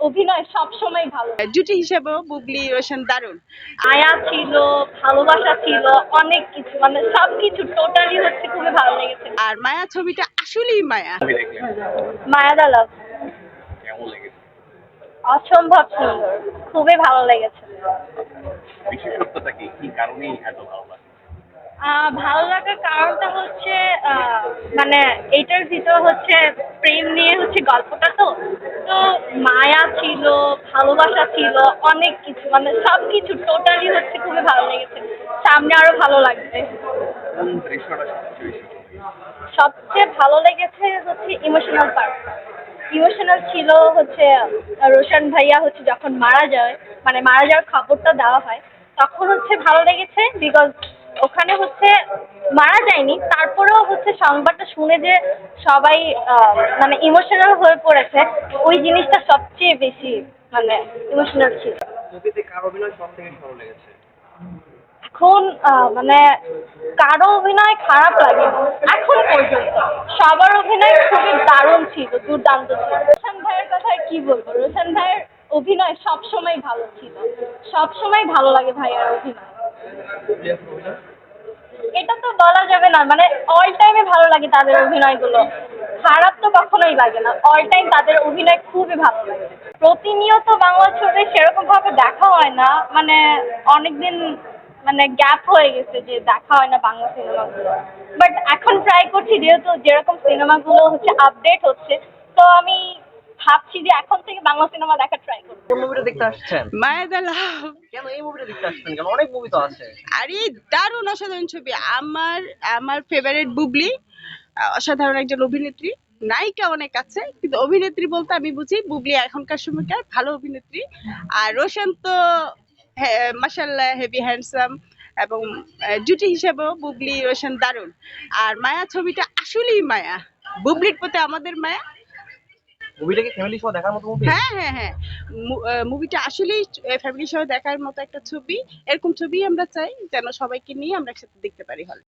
অভিনয় সবসময় ভালো। জুটি হিসেবেও বুবলি রোশন দারুণ। মায়া ছিল, ভালোবাসা ছিল, অনেক কিছু মানে সবকিছু টোটালি হচ্ছে খুবই ভালো লেগেছে। আর মায়া ছবিটা আসলেই মায়া। মায়া দা লাভ কেমন লেগেছে? অসম্ভব সুন্দর, খুবই ভালো লেগেছে। বিশেষত্বটা কি? কি কারণেই এত ভালো লাগে? ভালো লাগার কারণটা হচ্ছে মানে এইটার ভিতর হচ্ছে প্রেম নিয়ে হচ্ছে গল্পটা, তো তো মায়া ছিল, ভালোবাসা ছিল, অনেক কিছু মানে সবকিছু টোটালি হচ্ছে খুবই ভালো লেগেছে। সামনে আরো ভালো লাগবে। কোন দৃশ্যটা সবচেয়ে বেশি ভালো লেগেছে? সবচেয়ে ভালো লেগেছে হচ্ছে ইমোশনাল পার্ট। ইমোশনাল ছিল হচ্ছে রোশন ভাইয়া হচ্ছে যখন মারা যায়, মানে মারা যাওয়ার খবরটা দেওয়া হয়, তখন হচ্ছে ভালো লেগেছে বিকজ ওখানে হচ্ছে মারা যায়নি, তারপরেও হচ্ছে সংবাদটা শুনে যে সবাই মানে ইমোশনাল হয়ে পড়েছে, ওই জিনিসটা সবচেয়ে বেশি মানে ইমোশনাল ছিল। মুভিতে কার অভিনয় সবথেকে ভালো লেগেছে? এখন মানে কারো অভিনয় খারাপ লাগে না এখন পর্যন্ত, সবার অভিনয় খুবই দারুণ ছিল, দুর্দান্ত ছিল। রোশন ভাইয়ের কথা আর কি বলবো, রোশন ভাইয়ের অভিনয় সবসময় ভালো ছিল, সবসময় ভালো লাগে ভাইয়ার অভিনয়। এটা তো বলা যাবে না, মানে অল টাইমে ভালো লাগে তাদের অভিনয়গুলো, খারাপ তো কখনোই লাগে না, অল টাইম তাদের অভিনয় খুবই ভালো লাগে। প্রতিনিয়ত বাংলা ছবি সেরকম ভাবে দেখা হয় না, মানে অনেকদিন মানে গ্যাপ হয়ে গেছে যে দেখা হয় না বাংলা সিনেমাগুলো, বাট এখন ট্রাই করছি যেহেতু যেরকম সিনেমাগুলো হচ্ছে আপডেট হচ্ছে, তো আমি ভাবছি যে এখন থেকে বাংলা সিনেমা দেখা ট্রাই করবো। কোন মুভিটা দেখতে আসছেন? মায়া দা লাভ। কেন এই মুভিটা দেখতে আসছেন? কেন অনেক মুভি তো আছে। আরে দারুণ অসাধারণ ছবি। আমার আমার ফেভারিট বুবলি, অসাধারণ একজন অভিনেত্রী। নায়িকা অনেক আছে কিন্তু অভিনেত্রী বলতে আমি বুঝি বুবলি এখনকার সময়কার ভালো অভিনেত্রী। আর রোশন তো মাশাআল্লাহ হেভি হ্যান্ডসাম, এবং জুটি হিসেবেও বুবলি রোশন দারুণ। আর মায়া ছবিটা আসলেই মায়া, বুবলির প্রতি আমাদের মায়া। মুভিটা কি ফ্যামিলি সহ দেখার মতো মুভি? হ্যাঁ হ্যাঁ হ্যাঁ, মুভিটা আসলেই ফ্যামিলির সহ দেখার মতো একটা ছবি। এরকম ছবি আমরা চাই যেন সবাইকে নিয়ে আমরা একসাথে দেখতে পারি হলে।